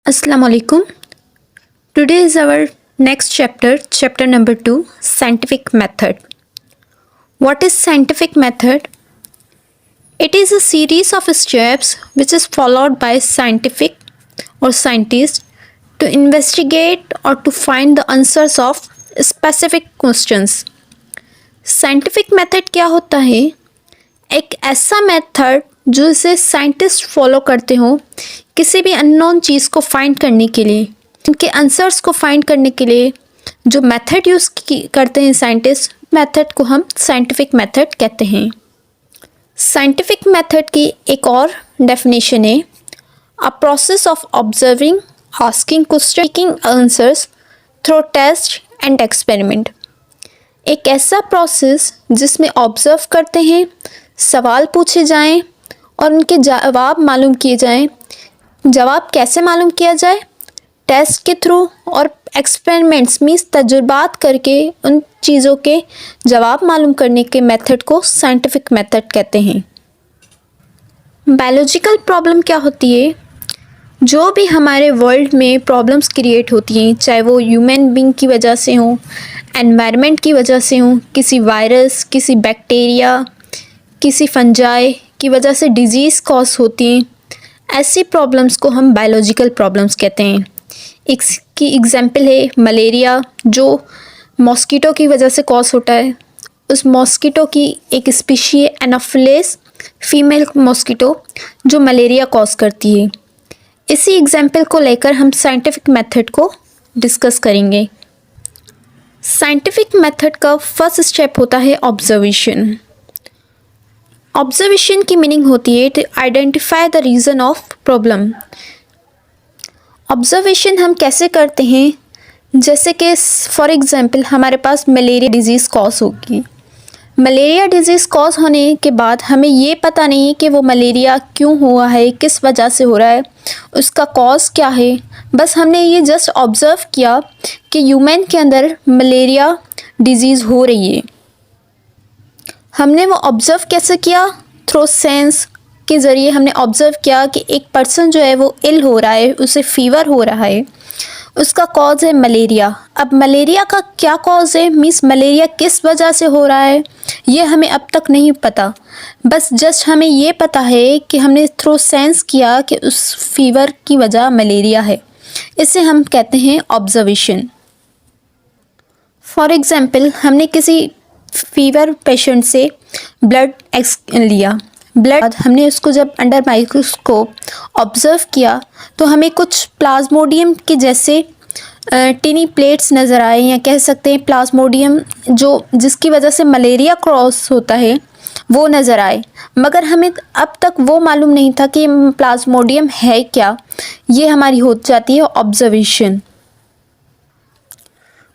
Assalamu alaikum. Today is our next chapter, chapter number 2, scientific method. What is scientific method? It is a series of steps which is followed by scientific or scientists to investigate or to find the answers of specific questions. Scientific method क्या होता है? एक ऐसा method जो इसे scientist follow करते हो किसी भी अननोन चीज़ को फाइंड करने के लिए, उनके आंसर्स को फाइंड करने के लिए जो मेथड यूज़ करते हैं साइंटिस्ट, मेथड को हम साइंटिफिक मेथड कहते हैं। साइंटिफिक मेथड की एक और डेफिनेशन है a process of observing, asking question, taking answers through test and experiment. एक ऐसा प्रोसेस जिसमें ऑब्जर्व करते हैं, सवाल पूछे जाएं और उनके जवाब मालूम किए जाएं। जवाब कैसे मालूम किया जाए? टेस्ट के थ्रू और एक्सपेरिमेंट्स मीन्स तजुर्बात करके उन चीज़ों के जवाब मालूम करने के मेथड को साइंटिफिक मेथड कहते हैं। बायोलॉजिकल प्रॉब्लम क्या होती है? जो भी हमारे वर्ल्ड में प्रॉब्लम्स क्रिएट होती हैं, चाहे वो ह्यूमन बीइंग की वजह से हो, एनवायरनमेंट की वजह से हो, किसी वायरस, किसी बैक्टीरिया, किसी फंजाई की वजह से डिजीज़ कॉज होती हैं, ऐसी प्रॉब्लम्स को हम बायोलॉजिकल प्रॉब्लम्स कहते हैं। इसकी एग्जांपल है मलेरिया, जो मॉस्किटो की वजह से कॉज होता है। उस मॉस्किटो की एक स्पीशी है एनोफिलिस फीमेल मॉस्किटो जो मलेरिया कॉज करती है। इसी एग्जांपल को लेकर हम साइंटिफिक मेथड को डिस्कस करेंगे। साइंटिफिक मेथड का फर्स्ट स्टेप होता है ऑब्जर्वेशन। ऑब्जर्वेशन की मीनिंग होती है to identify the reason of problem. Observation हम कैसे करते हैं? जैसे कि फॉर एग्जांपल हमारे पास मलेरिया डिजीज़ कॉज होगी। मलेरिया डिजीज़ कॉज होने के बाद हमें ये पता नहीं है कि वो मलेरिया क्यों हुआ है, किस वजह से हो रहा है, उसका कॉज क्या है। बस हमने ये जस्ट ऑब्ज़र्व किया कि ह्यूमन के अंदर मलेरिया डिजीज़ हो रही है। हमने वो ऑब्ज़र्व कैसे किया? थ्रू सेंस के ज़रिए हमने ऑब्ज़र्व किया कि एक पर्सन जो है वो इल हो रहा है, उसे फीवर हो रहा है, उसका कॉज है मलेरिया। अब मलेरिया का क्या कॉज है, मीन्स मलेरिया किस वजह से हो रहा है, ये हमें अब तक नहीं पता। बस जस्ट हमें ये पता है कि हमने थ्रू सेंस किया कि उस फीवर की वजह मलेरिया है। इसे हम कहते हैं ऑब्जर्वेशन। फॉर एग्ज़ाम्पल हमने किसी फीवर पेशेंट से ब्लड लिया, ब्लड हमने उसको जब अंडर माइक्रोस्कोप ऑब्ज़र्व किया तो हमें कुछ प्लाज्मोडियम के जैसे टिनी प्लेट्स नज़र आए, या कह सकते हैं प्लाज्मोडियम जो जिसकी वजह से मलेरिया क्रॉस होता है वो नज़र आए। मगर हमें अब तक वो मालूम नहीं था कि प्लाज्मोडियम है क्या। ये हमारी हो जाती है ऑब्जर्वेशन।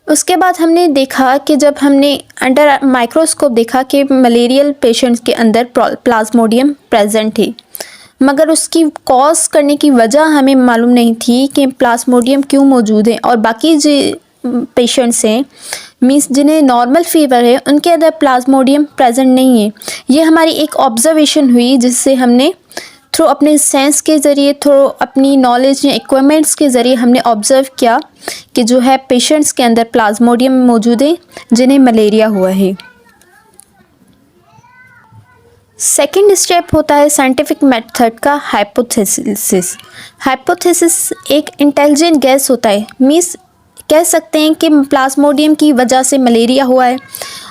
उसके बाद हमने देखा कि जब हमने अंडर माइक्रोस्कोप देखा कि मलेरियल पेशेंट्स के अंदर प्लाज्मोडियम प्रेजेंट है, मगर उसकी कॉज करने की वजह हमें मालूम नहीं थी कि प्लाज्मोडियम क्यों मौजूद है। और बाकी जो पेशेंट्स हैं मीन्स जिन्हें नॉर्मल फीवर है उनके अंदर प्लाज्मोडियम प्रेजेंट नहीं है। ये हमारी एक ऑब्जर्वेशन हुई जिससे हमने थ्रू अपने सेंस के ज़रिए, थ्रू अपनी नॉलेज या इक्विपमेंट्स के ज़रिए हमने ऑब्ज़र्व किया कि जो है पेशेंट्स के अंदर प्लाज्मोडियम मौजूद है जिन्हें मलेरिया हुआ है। सेकंड स्टेप होता है साइंटिफिक मेथड का हाइपोथेसिस। हाइपोथेसिस एक इंटेलिजेंट गैस होता है, मीन्स कह सकते हैं कि प्लाज्मोडियम की वजह से मलेरिया हुआ है,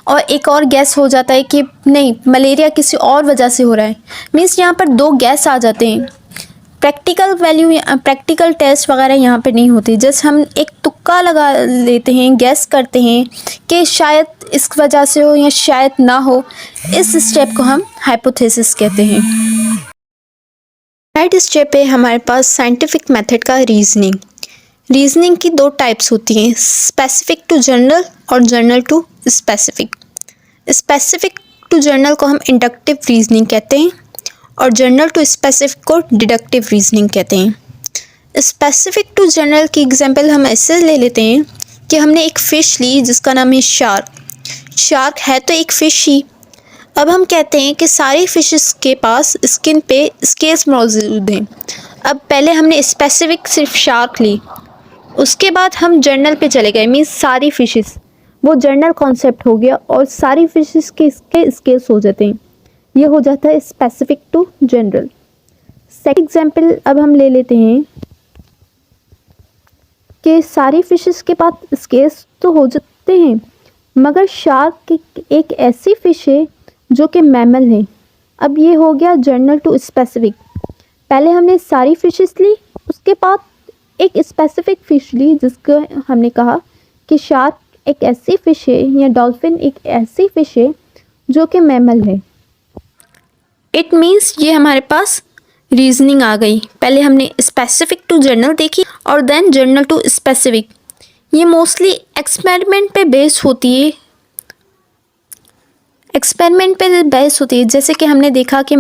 और एक और गैस हो जाता है कि नहीं मलेरिया किसी और वजह से हो रहा है। मीन्स यहाँ पर दो गैस आ जाते हैं। प्रैक्टिकल वैल्यू, प्रैक्टिकल टेस्ट वगैरह यहाँ पे नहीं होती। जस्ट हम एक तुक्का लगा लेते हैं, गैस करते हैं कि शायद इस वजह से हो या शायद ना हो। इस स्टेप को हम हाइपोथेसिस कहते हैं। थर्ड स्टेप है हमारे पास साइंटिफिक मेथड का रीजनिंग। रीजनिंग की दो टाइप्स होती हैं, स्पेसिफिक टू जनरल और general to specific. Specific to general को हम इंडक्टिव रीजनिंग कहते हैं और जनरल टू स्पेसिफिक को डिडक्टिव रीजनिंग कहते हैं। स्पेसिफिक टू जनरल की एग्जांपल हम ऐसे ले लेते हैं कि हमने एक फ़िश ली जिसका नाम है शार्क। शार्क है तो एक फ़िश ही। अब हम कहते हैं कि सारी फिशेस के पास स्किन पे स्केल्स मौजूद हैं। अब पहले हमने स्पेसिफिक सिर्फ शार्क ली, उसके बाद हम जनरल पे चले गए, मीन्स सारी फिशेस, वो जनरल कॉन्सेप्ट हो गया और सारी फिशेस के इसके स्केल्स हो जाते हैं, ये हो जाता है specific to general. Second example अब हम ले लेते हैं कि सारी फिशेस के पास स्केल्स तो हो जाते हैं मगर शार्क एक ऐसी फिश है जो कि मैमल है। अब ये हो गया जनरल टू स्पेसिफिक। पहले हमने सारी फिशेस ली, उसके बाद एक स्पेसिफिक फ़िश ली जिसको हमने कहा कि शार्क एक ऐसी फ़िश है या डॉल्फिन एक ऐसी फ़िश है जो कि मैमल है। इट मीन्स ये हमारे पास रीजनिंग आ गई। पहले हमने स्पेसिफिक टू जनरल देखी और देन जनरल टू स्पेसिफिक। ये मोस्टली एक्सपेरिमेंट पे बेस होती है, जैसे कि हमने देखा कि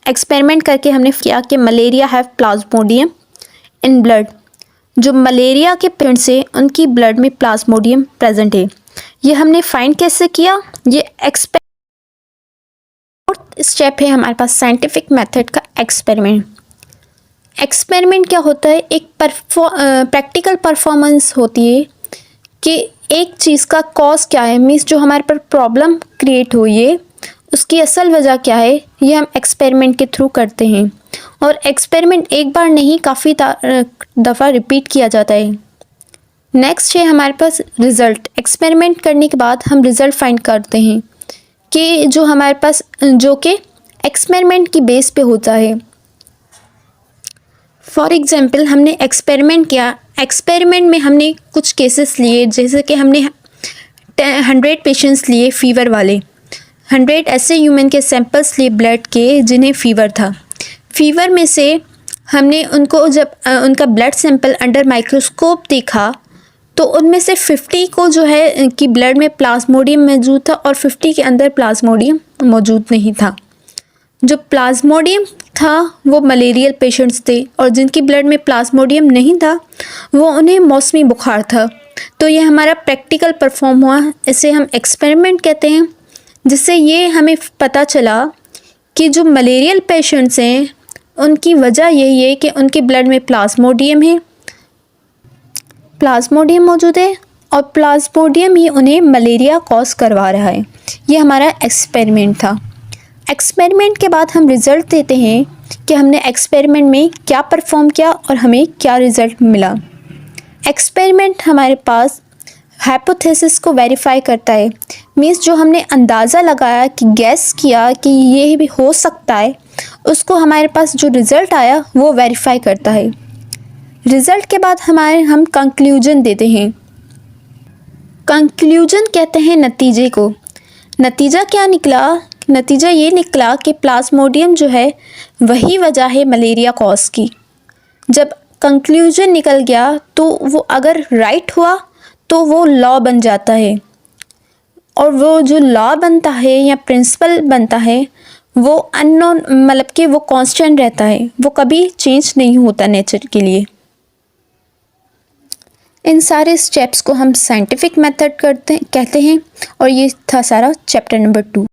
एक्सपेरिमेंट करके हमने किया कि malaria have Plasmodium in blood. जो मलेरिया के पेशेंट्स हैं उनकी ब्लड में प्लाज्मोडियम प्रेजेंट है। ये हमने फाइंड कैसे किया? ये फोर्थ स्टेप है हमारे पास साइंटिफिक मेथड का एक्सपेरिमेंट। एक्सपेरिमेंट क्या होता है? एक प्रैक्टिकल परफॉर्मेंस होती है कि एक चीज़ का कॉज क्या है, मीन्स जो हमारे पर प्रॉब्लम क्रिएट हुई है उसकी असल वजह क्या है, ये हम एक्सपेरिमेंट के थ्रू करते हैं। और एक्सपेरिमेंट एक बार नहीं काफ़ी दफ़ा रिपीट किया जाता है। नेक्स्ट है हमारे पास रिज़ल्ट। एक्सपेरिमेंट करने के बाद हम रिज़ल्ट फाइंड करते हैं कि जो हमारे पास जो कि एक्सपेरिमेंट की बेस पे होता है। फॉर एग्ज़ाम्पल हमने एक्सपेरिमेंट किया, एक्सपेरिमेंट में हमने कुछ केसेस लिए, जैसे कि हमने 100 पेशेंट्स लिए फीवर वाले, 100 ऐसे ह्यूमन के सैंपल्स लिए ब्लड के जिन्हें फ़ीवर था। फीवर में से हमने उनको जब उनका ब्लड सैंपल अंडर माइक्रोस्कोप देखा तो उनमें से 50 को जो है कि ब्लड में प्लाज्मोडियम मौजूद था और 50 के अंदर प्लाज्मोडियम मौजूद नहीं था। जो प्लाज्मोडियम था वो मलेरियल पेशेंट्स थे और जिनकी ब्लड में प्लाज्मोडियम नहीं था वो उन्हें मौसमी बुखार था। तो ये हमारा प्रैक्टिकल परफॉर्म हुआ, इसे हम एक्सपेरिमेंट कहते हैं, जिससे ये हमें पता चला कि जो मलेरियल पेशेंट्स हैं उनकी वजह यही है कि उनके ब्लड में प्लाज्मोडियम मौजूद है और प्लाज्मोडियम ही उन्हें मलेरिया कॉज करवा रहा है। ये हमारा एक्सपेरिमेंट था। एक्सपेरिमेंट के बाद हम रिज़ल्ट देते हैं कि हमने एक्सपेरिमेंट में क्या परफॉर्म किया और हमें क्या रिज़ल्ट मिला। एक्सपेरिमेंट हमारे पास हाइपोथेसिस को वेरीफाई करता है, मीन्स जो हमने अंदाज़ा लगाया कि गैस किया कि ये भी हो सकता है, उसको हमारे पास जो रिज़ल्ट आया वो वेरीफाई करता है। रिज़ल्ट के बाद हम कंक्लूजन देते हैं। कंक्लूजन कहते हैं नतीजे को। नतीजा क्या निकला? नतीजा ये निकला कि प्लाज्मोडियम जो है वही वजह है मलेरिया कॉज की। जब कंक्लूजन निकल गया तो वो अगर राइट हुआ तो वो लॉ बन जाता है, और वो जो लॉ बनता है या प्रिंसिपल बनता है वो अननोन, मतलब कि वो कांस्टेंट रहता है, वो कभी चेंज नहीं होता नेचर के लिए। इन सारे स्टेप्स को हम साइंटिफिक मेथड कहते हैं और ये था सारा चैप्टर नंबर 2।